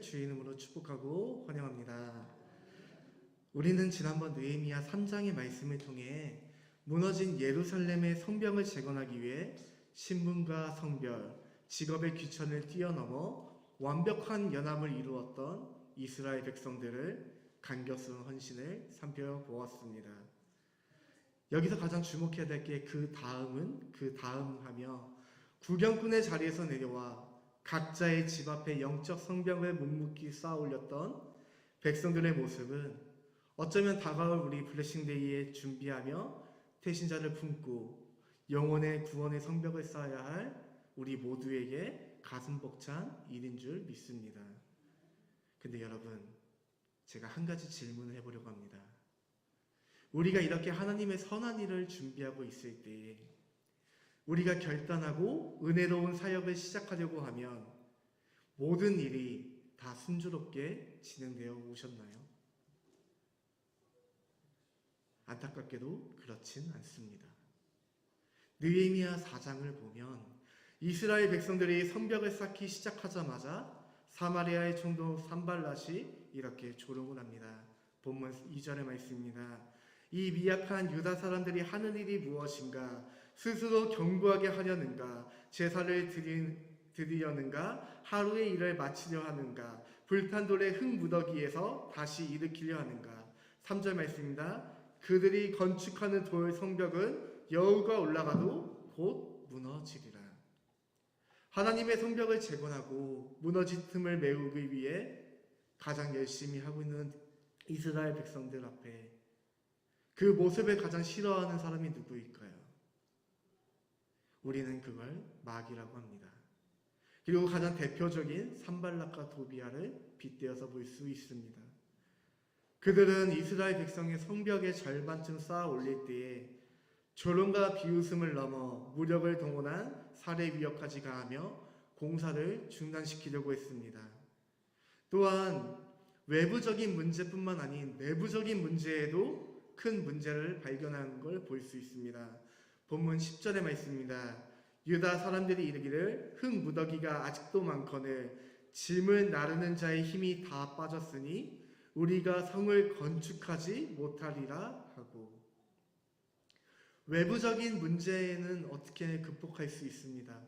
주의 이름으로 축복하고 환영합니다. 우리는 지난번 느헤미야 3장의 말씀을 통해 무너진 예루살렘의 성벽을 재건하기 위해 신분과 성별, 직업의 귀천을 뛰어넘어 완벽한 연합을 이루었던 이스라엘 백성들을 간격스러운 헌신을 살펴보았습니다. 여기서 가장 주목해야 될 게 그 다음 하며 구경꾼의 자리에서 내려와 각자의 집 앞에 영적 성벽을 묵묵히 쌓아 올렸던 백성들의 모습은 어쩌면 다가올 우리 블레싱데이에 준비하며 태신자를 품고 영혼의 구원의 성벽을 쌓아야 할 우리 모두에게 가슴 벅찬 일인 줄 믿습니다. 근데 여러분, 제가 한 가지 질문을 해보려고 합니다. 우리가 이렇게 하나님의 선한 일을 준비하고 있을 때 우리가 결단하고 은혜로운 사역을 시작하려고 하면 모든 일이 다 순조롭게 진행되어 오셨나요? 안타깝게도 그렇진 않습니다. 느헤미야 4장을 보면 이스라엘 백성들이 성벽을 쌓기 시작하자마자 사마리아의 총독 산발랏이 이렇게 조롱을 합니다. 본문 2절의 말씀입니다. 이 미약한 유다 사람들이 하는 일이 무엇인가? 스스로 견고하게 하려는가? 제사를 드리려는가? 하루의 일을 마치려 하는가? 불탄 돌의 흙 무더기에서 다시 일으키려 하는가? 3절 말씀입니다. 그들이 건축하는 돌 성벽은 여우가 올라가도 곧 무너지리라. 하나님의 성벽을 재건하고 무너진 틈을 메우기 위해 가장 열심히 하고 있는 이스라엘 백성들 앞에 그 모습을 가장 싫어하는 사람이 누구일까요? 우리는 그걸 마귀라고 합니다. 그리고 가장 대표적인 산발락과 도비아를 빗대어서 볼 수 있습니다. 그들은 이스라엘 백성의 성벽의 절반쯤 쌓아 올릴 때에 조롱과 비웃음을 넘어 무력을 동원한 살해 위협까지 가하며 공사를 중단시키려고 했습니다. 또한 외부적인 문제뿐만 아닌 내부적인 문제에도 큰 문제를 발견한 걸 볼 수 있습니다. 본문 10절의 말씀입니다. 유다 사람들이 이르기를 흙 무더기가 아직도 많거늘 짐을 나르는 자의 힘이 다 빠졌으니 우리가 성을 건축하지 못하리라 하고, 외부적인 문제는 어떻게 극복할 수 있습니다.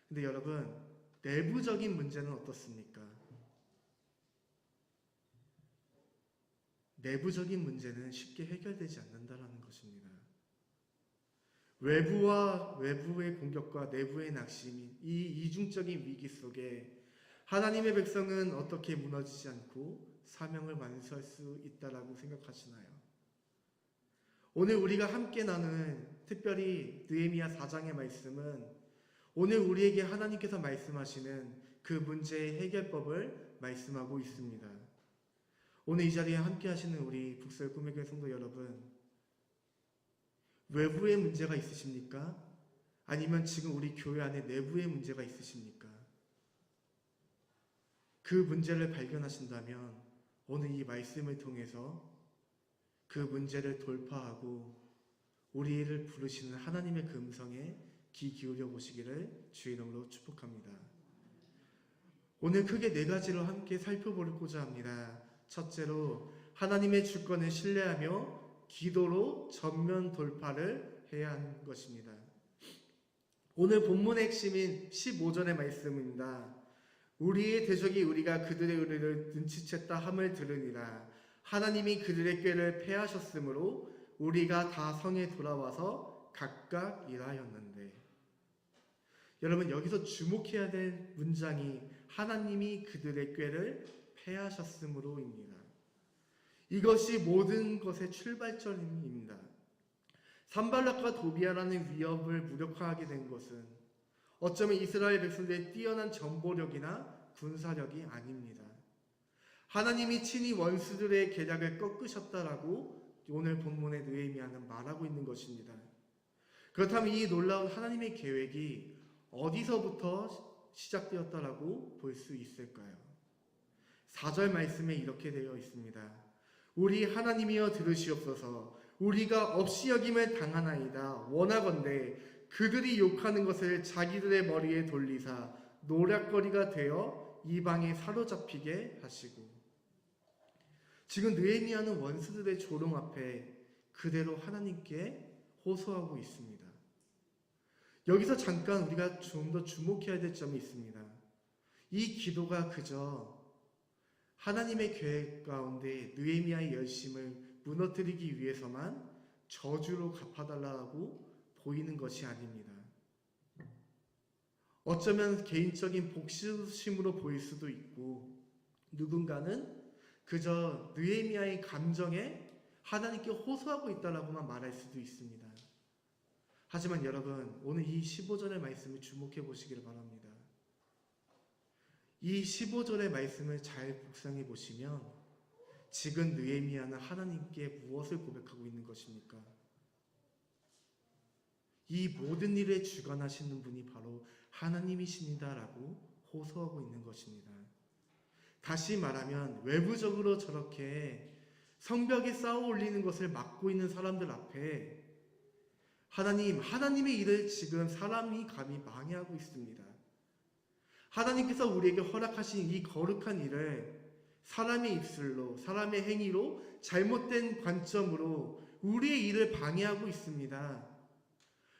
근데 여러분, 내부적인 문제는 어떻습니까? 내부적인 문제는 쉽게 해결되지 않는다는 것입니다. 외부의 공격과 내부의 낙심, 이 이중적인 위기 속에 하나님의 백성은 어떻게 무너지지 않고 사명을 완수할 수 있다라고 생각하시나요? 오늘 우리가 함께 나누는 특별히 느헤미야 4장의 말씀은 오늘 우리에게 하나님께서 말씀하시는 그 문제의 해결법을 말씀하고 있습니다. 오늘 이 자리에 함께 하시는 우리 북설 꿈의 교회 성도 여러분, 외부의 문제가 있으십니까? 아니면 지금 우리 교회 안에 내부의 문제가 있으십니까? 그 문제를 발견하신다면 오늘 이 말씀을 통해서 그 문제를 돌파하고 우리를 부르시는 하나님의 그 음성에 귀 기울여 보시기를 주의 이름으로 축복합니다. 오늘 크게 4가지로 함께 살펴보고자 합니다. 첫째로 하나님의 주권을 신뢰하며 기도로 전면 돌파를 해야 하는 것입니다. 오늘 본문의 핵심인 15절의 말씀입니다. 우리의 대적이 우리가 그들의 의를 눈치챘다 함을 들으니라. 하나님이 그들의 꾀를 패하셨으므로 우리가 다 성에 돌아와서 각각 일하였는데. 여러분, 여기서 주목해야 될 문장이 하나님이 그들의 꾀를 패하셨으므로입니다. 이것이 모든 것의 출발점입니다. 산발락과 도비아라는 위협을 무력화하게 된 것은 어쩌면 이스라엘 백성들의 뛰어난 정보력이나 군사력이 아닙니다. 하나님이 친히 원수들의 계략을 꺾으셨다라고 오늘 본문의 느헤미야는 말하고 있는 것입니다. 그렇다면 이 놀라운 하나님의 계획이 어디서부터 시작되었다라고 볼 수 있을까요? 4절 말씀에 이렇게 되어 있습니다. 우리 하나님이여 들으시옵소서. 우리가 없이 여김을 당하나이다. 원하건대 그들이 욕하는 것을 자기들의 머리에 돌리사 노략거리가 되어 이방에 사로잡히게 하시고, 지금 느헤미야는 원수들의 조롱 앞에 그대로 하나님께 호소하고 있습니다. 여기서 잠깐 우리가 좀 더 주목해야 될 점이 있습니다. 이 기도가 그저 하나님의 계획 가운데 느헤미야의 열심을 무너뜨리기 위해서만 저주로 갚아달라고 보이는 것이 아닙니다. 어쩌면 개인적인 복수심으로 보일 수도 있고, 누군가는 그저 느헤미야의 감정에 하나님께 호소하고 있다라고만 말할 수도 있습니다. 하지만 여러분, 오늘 이 15절의 말씀을 주목해 보시기를 바랍니다. 이 15절의 말씀을 잘 묵상해 보시면 지금 느헤미야는 하나님께 무엇을 고백하고 있는 것입니까? 이 모든 일에 주관하시는 분이 바로 하나님이십니다라고 호소하고 있는 것입니다. 다시 말하면 외부적으로 저렇게 성벽에 쌓아 올리는 것을 막고 있는 사람들 앞에 하나님의 일을 지금 사람이 감히 방해하고 있습니다. 하나님께서 우리에게 허락하신 이 거룩한 일을 사람의 입술로, 사람의 행위로, 잘못된 관점으로 우리의 일을 방해하고 있습니다.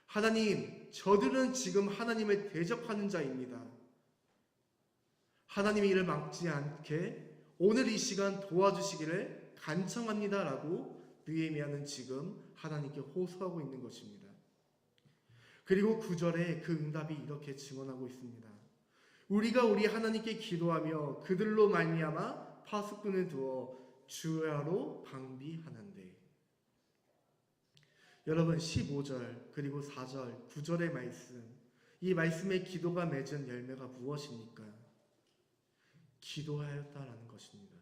하나님, 저들은 지금 하나님을 대적하는 자입니다. 하나님의 일을 막지 않게 오늘 이 시간 도와주시기를 간청합니다라고 느헤미야는 지금 하나님께 호소하고 있는 것입니다. 그리고 9절에 그 응답이 이렇게 증언하고 있습니다. 우리가 우리 하나님께 기도하며 그들로 말미암아 파수꾼을 두어 주야로 방비하는데. 여러분, 15절 그리고 4절 9절의 말씀, 이 말씀의 기도가 맺은 열매가 무엇입니까? 기도하였다라는 것입니다.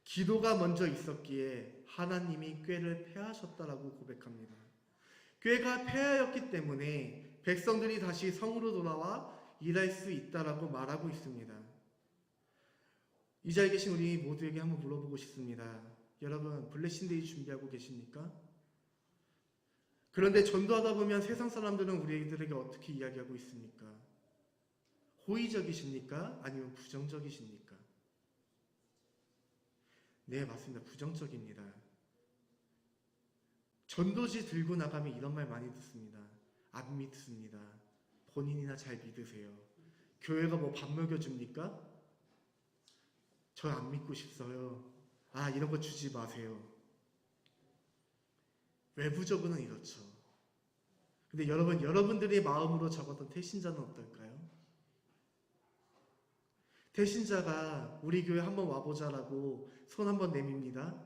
기도가 먼저 있었기에 하나님이 꾀를 패하셨다라고 고백합니다. 꾀가 패하였기 때문에 백성들이 다시 성으로 돌아와 일할 수 있다라고 말하고 있습니다. 이 자리에 계신 우리 모두에게 한번 물어보고 싶습니다. 여러분, 블레싱데이 준비하고 계십니까? 그런데 전도하다 보면 세상 사람들은 우리들에게 어떻게 이야기하고 있습니까? 호의적이십니까? 아니면 부정적이십니까? 네, 맞습니다. 부정적입니다. 전도지 들고 나가면 이런 말 많이 듣습니다. 안 믿습니다. 본인이나 잘 믿으세요. 교회가 뭐 밥 먹여줍니까? 저 안 믿고 싶어요. 아, 이런 거 주지 마세요. 외부적으로는 이렇죠. 근데 여러분들의 마음으로 적었던 태신자는 어떨까요? 태신자가 우리 교회 한번 와보자라고 손 한번 내밉니다.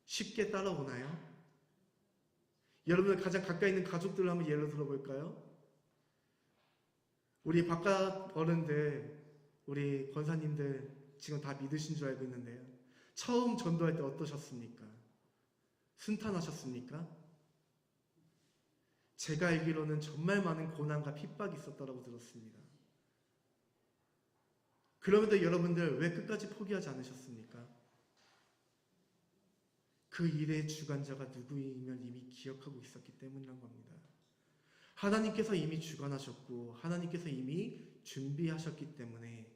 쉽게 따라오나요? 여러분들 가장 가까이 있는 가족들을 한번 예로 들어볼까요? 우리 바깥 어른들, 우리 권사님들 지금 다 믿으신 줄 알고 있는데요. 처음 전도할 때 어떠셨습니까? 순탄하셨습니까? 제가 알기로는 정말 많은 고난과 핍박이 있었다고 들었습니다. 그럼에도 여러분들 왜 끝까지 포기하지 않으셨습니까? 그 일의 주관자가 누구이면 이미 기억하고 있었기 때문이란 겁니다. 하나님께서 이미 주관하셨고 하나님께서 이미 준비하셨기 때문에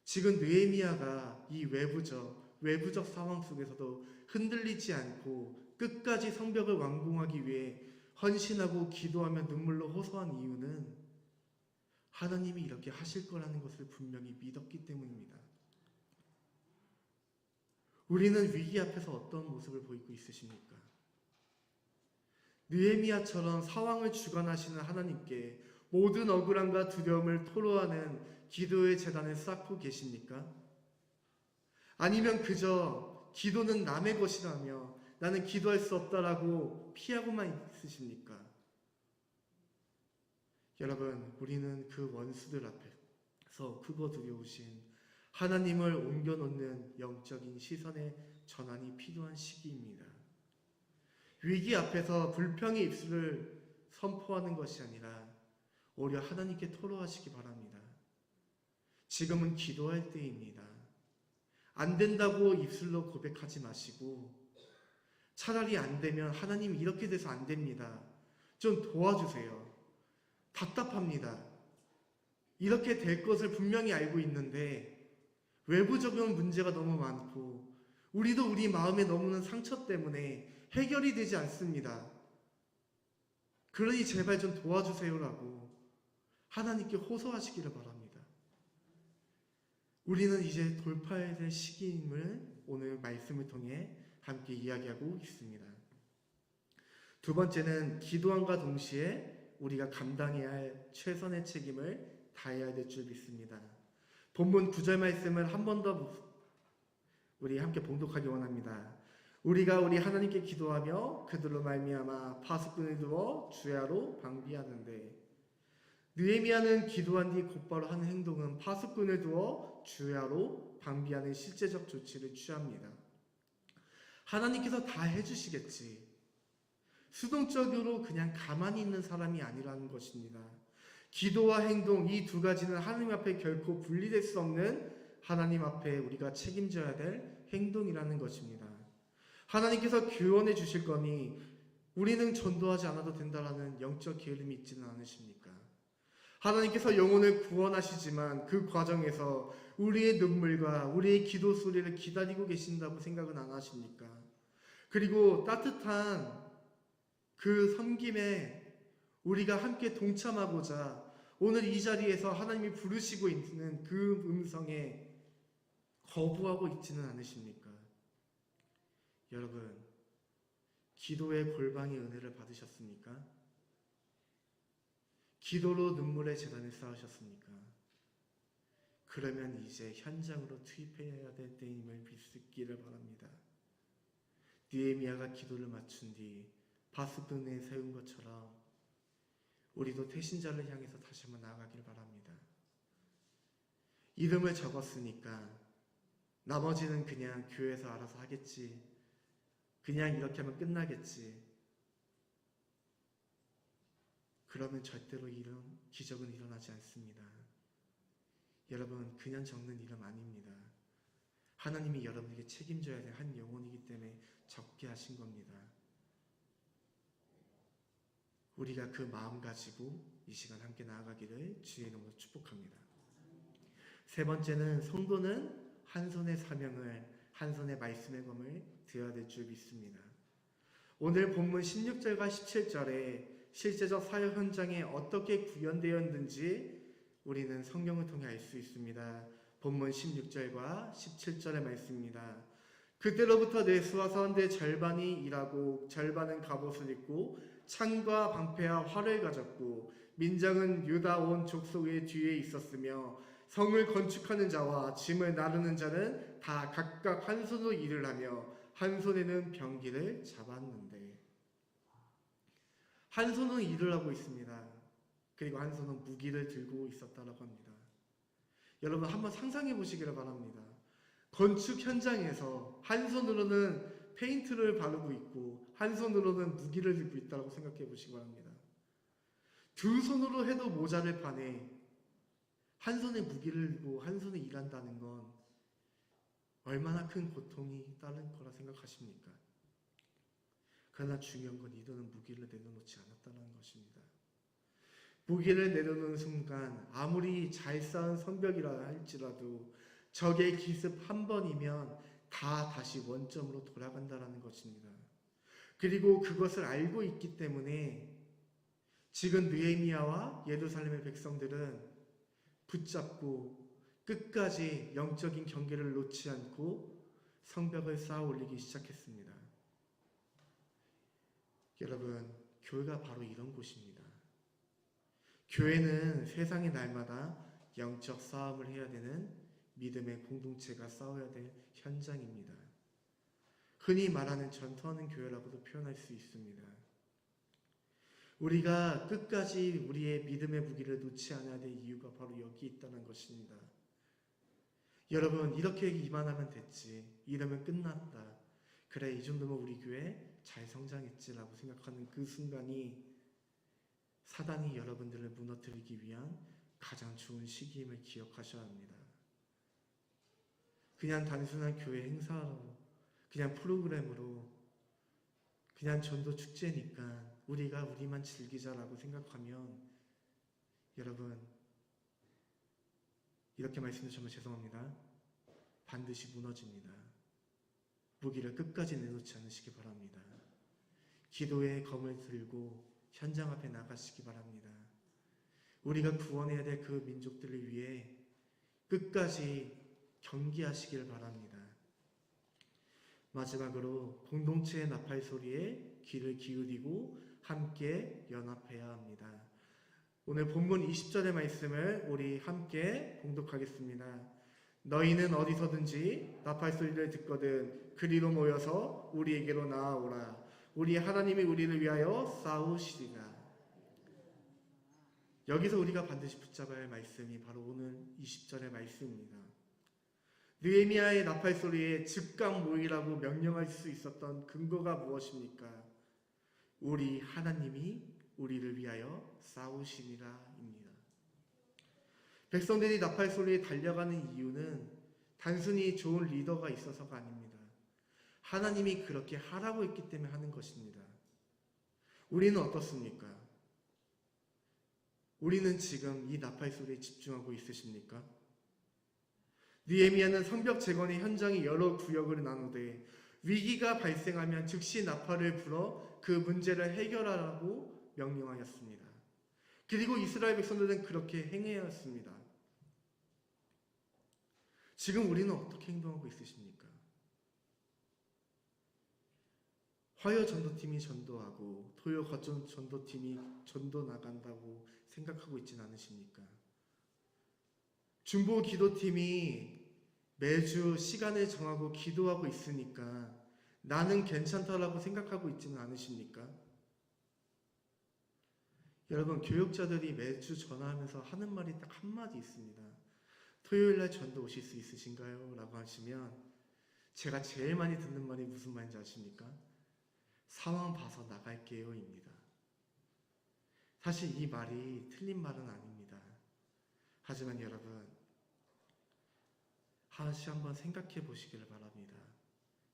지금 느헤미야가 이 외부적 상황 속에서도 흔들리지 않고 끝까지 성벽을 완공하기 위해 헌신하고 기도하며 눈물로 호소한 이유는 하나님이 이렇게 하실 거라는 것을 분명히 믿었기 때문입니다. 우리는 위기 앞에서 어떤 모습을 보이고 있으십니까? 느헤미야처럼 상황을 주관하시는 하나님께 모든 억울함과 두려움을 토로하는 기도의 재단을 쌓고 계십니까? 아니면 그저 기도는 남의 것이라며 나는 기도할 수 없다라고 피하고만 있으십니까? 여러분, 우리는 그 원수들 앞에서 크고 두려우신 하나님을 옮겨놓는 영적인 시선의 전환이 필요한 시기입니다. 위기 앞에서 불평의 입술을 선포하는 것이 아니라 오히려 하나님께 토로하시기 바랍니다. 지금은 기도할 때입니다. 안 된다고 입술로 고백하지 마시고 차라리 안 되면 하나님 이렇게 돼서 안 됩니다. 좀 도와주세요. 답답합니다. 이렇게 될 것을 분명히 알고 있는데 외부적인 문제가 너무 많고 우리도 우리 마음에 넘는 상처 때문에 해결이 되지 않습니다. 그러니 제발 좀 도와주세요라고 하나님께 호소하시기를 바랍니다. 우리는 이제 돌파해야 될 시기임을 오늘 말씀을 통해 함께 이야기하고 있습니다. 두 번째는 기도함과 동시에 우리가 감당해야 할 최선의 책임을 다해야 될 줄 믿습니다. 본문 9절 말씀을 한 번 더 우리 함께 봉독하기 원합니다. 우리가 우리 하나님께 기도하며 그들로 말미암아 파수꾼을 두어 주야로 방비하는데, 느헤미야는 기도한 뒤 곧바로 하는 행동은 파수꾼을 두어 주야로 방비하는 실제적 조치를 취합니다. 하나님께서 다 해주시겠지. 수동적으로 그냥 가만히 있는 사람이 아니라는 것입니다. 기도와 행동, 이 두 가지는 하나님 앞에 결코 분리될 수 없는 하나님 앞에 우리가 책임져야 될 행동이라는 것입니다. 하나님께서 구원해 주실 거니 우리는 전도하지 않아도 된다라는 영적 게으름이 있지는 않으십니까? 하나님께서 영혼을 구원하시지만 그 과정에서 우리의 눈물과 우리의 기도 소리를 기다리고 계신다고 생각은 안 하십니까? 그리고 따뜻한 그 섬김에 우리가 함께 동참하고자 오늘 이 자리에서 하나님이 부르시고 있는 그 음성에 거부하고 있지는 않으십니까? 여러분, 기도의 골방의 은혜를 받으셨습니까? 기도로 눈물의 재단을 쌓으셨습니까? 그러면 이제 현장으로 투입해야 될 때임을 믿기를 바랍니다. 느헤미야가 기도를 마친 뒤 파수꾼에 세운 것처럼 우리도 태신자를 향해서 다시 한번 나아가길 바랍니다. 이름을 적었으니까 나머지는 그냥 교회에서 알아서 하겠지. 그냥 이렇게 하면 끝나겠지. 그러면 절대로 이런 기적은 일어나지 않습니다. 여러분, 그냥 적는 이름 아닙니다. 하나님이 여러분에게 책임져야 될 한 영혼이기 때문에 적게 하신 겁니다. 우리가 그 마음 가지고 이 시간 함께 나아가기를 주의 이름으로 축복합니다. 세 번째는 성도는 한 손의 사명을, 한 손의 말씀의 검을 들어야 될 줄 믿습니다. 오늘 본문 16절과 17절에 실제적 사역 현장에 어떻게 구현되었는지 우리는 성경을 통해 알 수 있습니다. 본문 16절과 17절의 말씀입니다. 그때로부터 내 수하 사원들의 절반이 일하고 절반은 갑옷을 입고 창과 방패와 활을 가졌고 민장은 유다 온 족속의 뒤에 있었으며 성을 건축하는 자와 짐을 나르는 자는 다 각각 한 손으로 일을 하며 한 손에는 병기를 잡았는데, 한 손은 일을 하고 있습니다. 그리고 한 손은 무기를 들고 있었다라고 합니다. 여러분 한번 상상해 보시기를 바랍니다. 건축 현장에서 한 손으로는 페인트를 바르고 있고 한 손으로는 무기를 들고 있다고 생각해 보시기 바랍니다. 두 손으로 해도 모자를 판에 한 손에 무기를 들고 한 손에 일한다는 건 얼마나 큰 고통이 따른 거라 생각하십니까? 그러나 중요한 건 이들은 무기를 내려놓지 않았다는 것입니다. 무기를 내려놓는 순간 아무리 잘 쌓은 성벽이라 할지라도 적의 기습 한 번이면 다 다시 원점으로 돌아간다는 것입니다. 그리고 그것을 알고 있기 때문에 지금 느헤미야와 예루살렘의 백성들은 붙잡고 끝까지 영적인 경계를 놓지 않고 성벽을 쌓아 올리기 시작했습니다. 여러분, 교회가 바로 이런 곳입니다. 교회는 세상의 날마다 영적 싸움을 해야 되는 믿음의 공동체가 싸워야 될 현장입니다. 흔히 말하는 전투하는 교회라고도 표현할 수 있습니다. 우리가 끝까지 우리의 믿음의 무기를 놓지 않아야 될 이유가 바로 여기 있다는 것입니다. 여러분, 이렇게 이만하면 됐지, 이러면 끝났다, 그래 이 정도면 우리 교회 잘 성장했지라고 생각하는 그 순간이 사단이 여러분들을 무너뜨리기 위한 가장 좋은 시기임을 기억하셔야 합니다. 그냥 단순한 교회 행사로, 그냥 프로그램으로, 그냥 전도 축제니까 우리가 우리만 즐기자라고 생각하면 여러분, 이렇게 말씀드리면 죄송합니다. 반드시 무너집니다. 무기를 끝까지 내놓지 않으시기 바랍니다. 기도의 검을 들고 현장 앞에 나가시기 바랍니다. 우리가 구원해야 될 그 민족들을 위해 끝까지 경기하시길 바랍니다. 마지막으로 공동체의 나팔 소리에 귀를 기울이고 함께 연합해야 합니다. 오늘 본문 20절의 말씀을 우리 함께 봉독하겠습니다. 너희는 어디서든지 나팔 소리를 듣거든 그리로 모여서 우리에게로 나아오라. 우리 하나님이 우리를 위하여 싸우시리라. 여기서 우리가 반드시 붙잡아야 할 말씀이 바로 오늘 20절의 말씀입니다. 느헤미야의 나팔 소리에 즉각 모이라고 명령할 수 있었던 근거가 무엇입니까? 우리 하나님이 우리를 위하여 싸우시리라입니다. 백성들이 나팔 소리에 달려가는 이유는 단순히 좋은 리더가 있어서가 아닙니다. 하나님이 그렇게 하라고 했기 때문에 하는 것입니다. 우리는 어떻습니까? 우리는 지금 이 나팔 소리에 집중하고 있으십니까? 느헤미야는 성벽 재건의 현장이 여러 구역을 나누되 위기가 발생하면 즉시 나팔을 불어 그 문제를 해결하라고 명령하였습니다. 그리고 이스라엘 백성들은 그렇게 행해야 했습니다. 지금 우리는 어떻게 행동하고 있으십니까? 화요 전도팀이 전도하고 토요 거점 전도팀이 전도 나간다고 생각하고 있지는 않으십니까? 중보 기도팀이 매주 시간을 정하고 기도하고 있으니까 나는 괜찮다라고 생각하고 있지는 않으십니까? 여러분, 교육자들이 매주 전화하면서 하는 말이 딱 한마디 있습니다. 토요일날 전도 오실 수 있으신가요? 라고 하시면 제가 제일 많이 듣는 말이 무슨 말인지 아십니까? 상황 봐서 나갈게요 입니다. 사실 이 말이 틀린 말은 아닙니다. 하지만 여러분, 다시 한번 생각해 보시기를 바랍니다.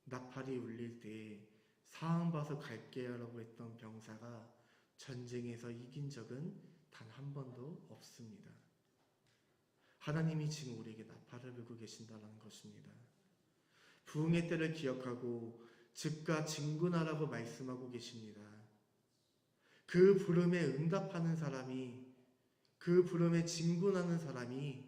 나팔이 울릴 때 상황 봐서 갈게요 라고 했던 병사가 전쟁에서 이긴 적은 단 한 번도 없습니다. 하나님이 지금 우리에게 나팔을 불고 계신다는 것입니다. 부흥의 때를 기억하고 즉각 진군하라고 말씀하고 계십니다. 그 부름에 응답하는 사람이, 그 부름에 진군하는 사람이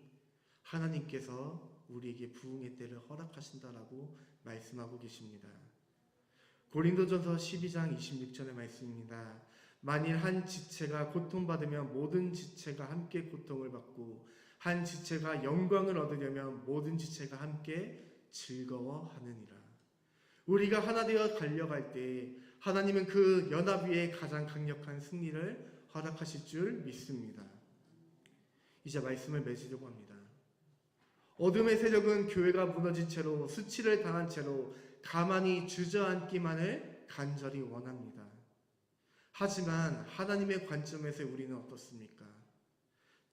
하나님께서 우리에게 부흥의 때를 허락하신다라고 말씀하고 계십니다. 고린도전서 12장 26절의 말씀입니다. 만일 한 지체가 고통받으면 모든 지체가 함께 고통을 받고 한 지체가 영광을 얻으려면 모든 지체가 함께 즐거워하느니라. 우리가 하나 되어 달려갈 때 하나님은 그 연합 위에 가장 강력한 승리를 허락하실 줄 믿습니다. 이제 말씀을 맺으려고 합니다. 어둠의 세력은 교회가 무너진 채로 수치를 당한 채로 가만히 주저앉기만을 간절히 원합니다. 하지만 하나님의 관점에서 우리는 어떻습니까?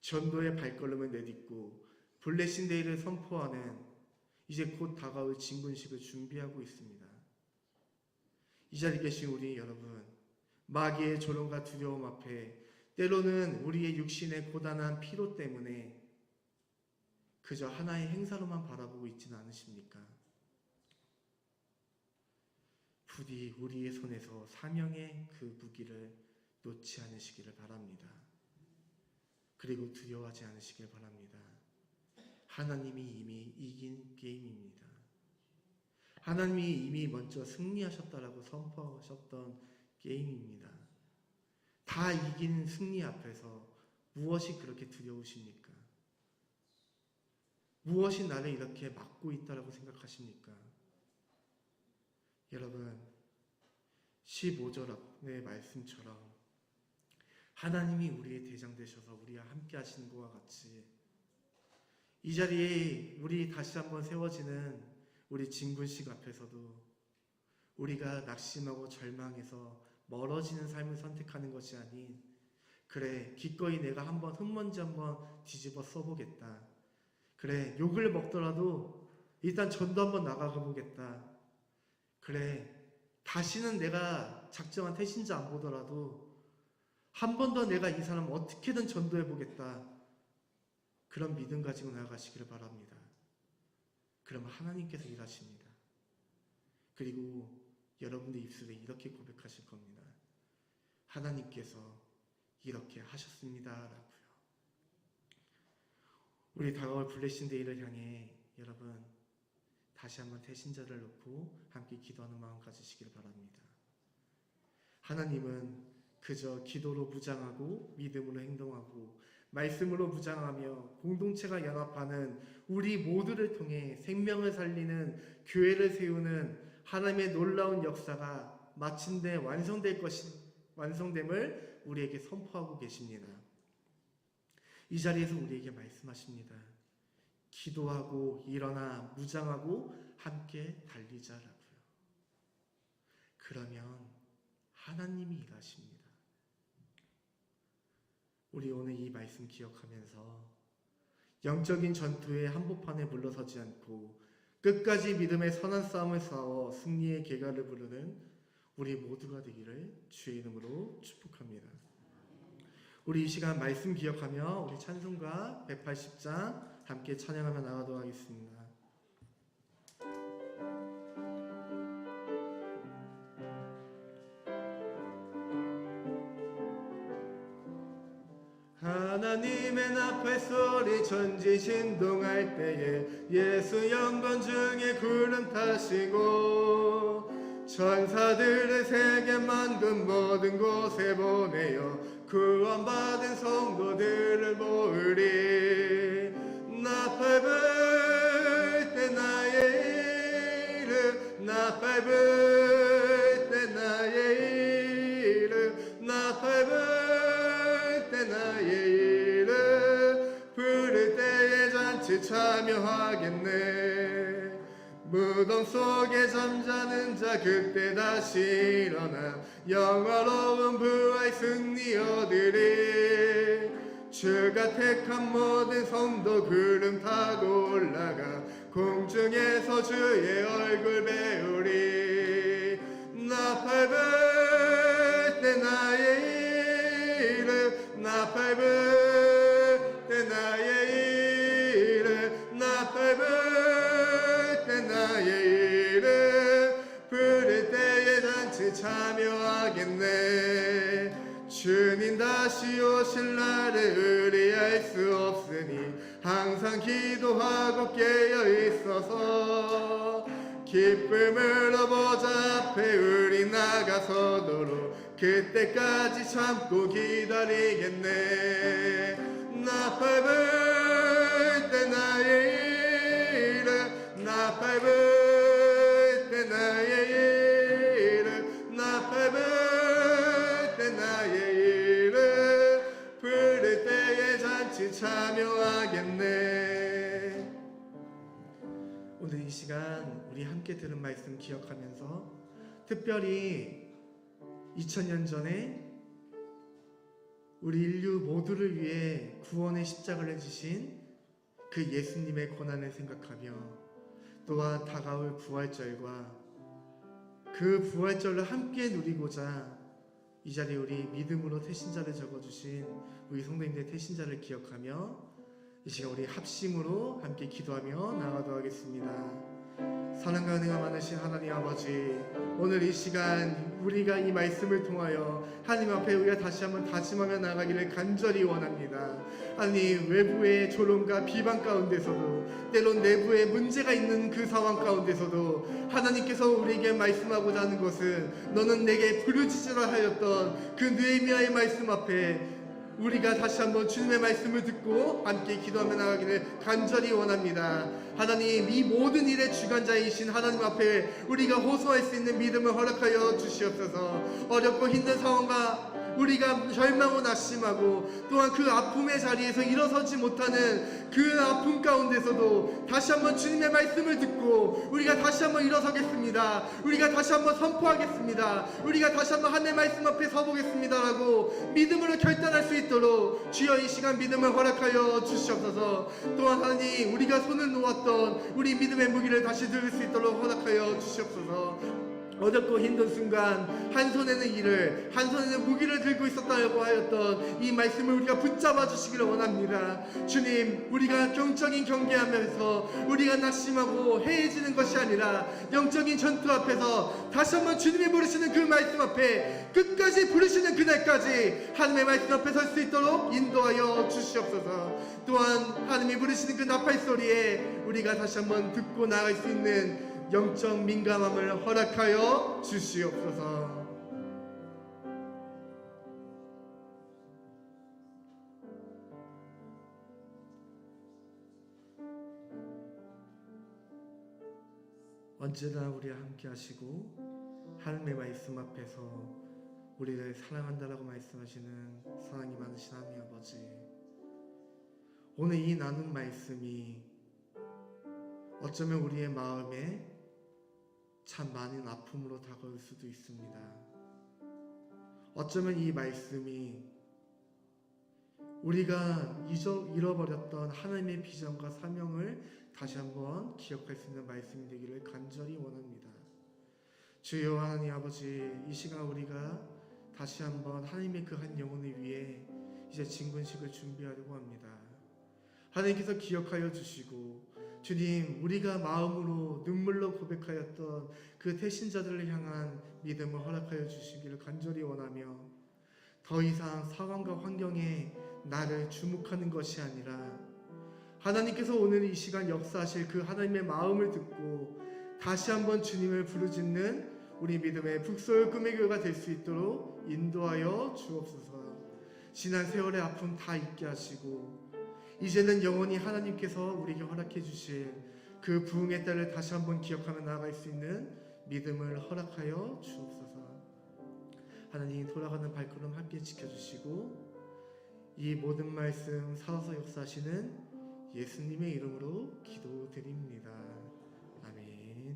전도의 발걸음을 내딛고 블레싱데이를 선포하는 이제 곧 다가올 진군식을 준비하고 있습니다. 이 자리에 계신 우리 여러분, 마귀의 조롱과 두려움 앞에 때로는 우리의 육신의 고단한 피로 때문에 그저 하나의 행사로만 바라보고 있지는 않으십니까? 부디 우리의 손에서 사명의 그 무기를 놓지 않으시기를 바랍니다. 그리고 두려워하지 않으시길 바랍니다. 하나님이 이미 이긴 게임입니다. 하나님이 이미 먼저 승리하셨다라고 선포하셨던 게임입니다. 다 이긴 승리 앞에서 무엇이 그렇게 두려우십니까? 무엇이 나를 이렇게 막고 있다라고 생각하십니까? 여러분, 15절의 말씀처럼 하나님이 우리의 대장 되셔서 우리와 함께 하시는 것과 같이 이 자리에 우리 다시 한번 세워지는 우리 진군식 앞에서도 우리가 낙심하고 절망해서 멀어지는 삶을 선택하는 것이 아닌, 그래 기꺼이 내가 한번 흙먼지 한번 뒤집어 써보겠다, 그래 욕을 먹더라도 일단 전도 한번 나가가 보겠다, 그래 다시는 내가 작정한 태신자 안 보더라도 한 번 더 내가 이 사람 어떻게든 전도해 보겠다, 그런 믿음 가지고 나아가시기를 바랍니다. 그럼 하나님께서 일하십니다. 그리고 여러분들 입술에 이렇게 고백하실 겁니다. 하나님께서 이렇게 하셨습니다 라고요. 우리 다가올 블레싱데이를 향해 여러분 다시 한번 대신자를 놓고 함께 기도하는 마음 가지시길 바랍니다. 하나님은 그저 기도로 무장하고 믿음으로 행동하고 말씀으로 무장하며 공동체가 연합하는 우리 모두를 통해 생명을 살리는 교회를 세우는 하나님의 놀라운 역사가 마침내 완성됨을 우리에게 선포하고 계십니다. 이 자리에서 우리에게 말씀하십니다. 기도하고 일어나 무장하고 함께 달리자라고요. 그러면 하나님이 일하십니다. 우리 오늘 이 말씀 기억하면서 영적인 전투의 한복판에 물러서지 않고 끝까지 믿음의 선한 싸움을 싸워 승리의 계가를 부르는 우리 모두가 되기를 주의 이름으로 축복합니다. 우리 이 시간 말씀 기억하며 우리 찬송가 180장 함께 찬양하며 나가도록 하겠습니다. 하나님의 나팔 소리 천지 진동할 때에 예수 영광 중에 구름 타시고 천사들을 세계 만든 모든 곳에 보내어 구원받은 성도들을 모으리. 나팔 불 때 나의 이름 나팔 불 때 나의 이름 나팔 불 때 나의 이름 부를 때에 잔치 참여하겠네. 무덤 속에 잠자는 자 그때 다시 일어나 영화로운 부활 승리 얻으리. 주가 택한 모든 성도 구름 타고 올라가 공중에서 주의 얼굴 배우리. 나팔 불 때 나의 이름 나팔 불 때 나의 이름 나팔 불 때 나의 이름 부를 때에 잔치 참여하겠네. 주님 다시 오실 날을 의리할 수 없으니 항상 기도하고 깨어 있어서 기쁨으로 보좌 앞에 우리 나가서도록 그때까지 참고 기다리겠네. 나팔 불 때 나의 이름 나팔 불 때 나의 이름 나팔 불 때 나의 이름 부를 때에 잔치 참여하겠네. 오늘 이 시간 우리 함께 들은 말씀 기억하면서 특별히 2000년 전에 우리 인류 모두를 위해 구원의 십자가를 지신 그 예수님의 고난을 생각하며 또한 다가올 부활절과 그 부활절을 함께 누리고자 이 자리에 우리 믿음으로 태신자를 적어주신 우리 성도님들의 태신자를 기억하며 이 시간 우리 합심으로 함께 기도하며 나아가도록 하겠습니다. 사랑과 은혜가 많으신 하나님 아버지, 오늘 이 시간 우리가 이 말씀을 통하여 하나님 앞에 우리가 다시 한번 다짐하며 나가기를 간절히 원합니다. 하나님, 외부의 조롱과 비방 가운데서도 때론 내부에 문제가 있는 그 상황 가운데서도 하나님께서 우리에게 말씀하고자 하는 것은 너는 내게 부르짖으라 하였던 그 느헤미야의 말씀 앞에 우리가 다시 한번 주님의 말씀을 듣고 함께 기도하며 나가기를 간절히 원합니다. 하나님, 이 모든 일의 주관자이신 하나님 앞에 우리가 호소할 수 있는 믿음을 허락하여 주시옵소서. 어렵고 힘든 상황과 우리가 절망하고 낙심하고 또한 그 아픔의 자리에서 일어서지 못하는 그 아픔 가운데서도 다시 한번 주님의 말씀을 듣고 우리가 다시 한번 일어서겠습니다. 우리가 다시 한번 선포하겠습니다. 우리가 다시 한번 하나님의 말씀 앞에 서보겠습니다라고 믿음으로 결단할 수 있도록 주여 이 시간 믿음을 허락하여 주시옵소서. 또한 하나님, 우리가 손을 놓았던 우리 믿음의 무기를 다시 들을 수 있도록 허락하여 주시옵소서. 어렵고 힘든 순간 한 손에는 일을 한 손에는 무기를 들고 있었다고 하였던 이 말씀을 우리가 붙잡아 주시기를 원합니다. 주님, 우리가 영적인 경계하면서 우리가 낙심하고 해해지는 것이 아니라 영적인 전투 앞에서 다시 한번 주님이 부르시는 그 말씀 앞에 끝까지 부르시는 그날까지 하나님의 말씀 앞에 설 수 있도록 인도하여 주시옵소서. 또한 하나님이 부르시는 그 나팔 소리에 우리가 다시 한번 듣고 나갈 수 있는 영적 민감함을 허락하여 주시옵소서. 언제나 우리와 함께 하시고 하나님의 말씀 앞에서 우리를 사랑한다라고 말씀하시는 사랑이 많으신 하나님 아버지, 오늘 이 나눈 말씀이 어쩌면 우리의 마음에 참 많은 아픔으로 다가올 수도 있습니다. 어쩌면 이 말씀이 우리가 잃어버렸던 하나님의 비전과 사명을 다시 한번 기억할 수 있는 말씀이 되기를 간절히 원합니다. 주여 하나님 아버지, 이 시간 우리가 다시 한번 하나님의 그 한 영혼을 위해 이제 진군식을 준비하려고 합니다. 하나님께서 기억하여 주시고, 주님, 우리가 마음으로 눈물로 고백하였던 그 태신자들을 향한 믿음을 허락하여 주시기를 간절히 원하며, 더 이상 상황과 환경에 나를 주목하는 것이 아니라 하나님께서 오늘 이 시간 역사하실 그 하나님의 마음을 듣고 다시 한번 주님을 부르짖는 우리 믿음의 북소의 꿈의 교회가 될 수 있도록 인도하여 주옵소서. 지난 세월의 아픔 다 잊게 하시고 이제는 영원히 하나님께서 우리에게 허락해 주실 그 부흥의 때를 다시 한번 기억하며 나아갈 수 있는 믿음을 허락하여 주옵소서. 하나님, 돌아가는 발걸음 함께 지켜주시고 이 모든 말씀 살아서 역사하시는 예수님의 이름으로 기도드립니다.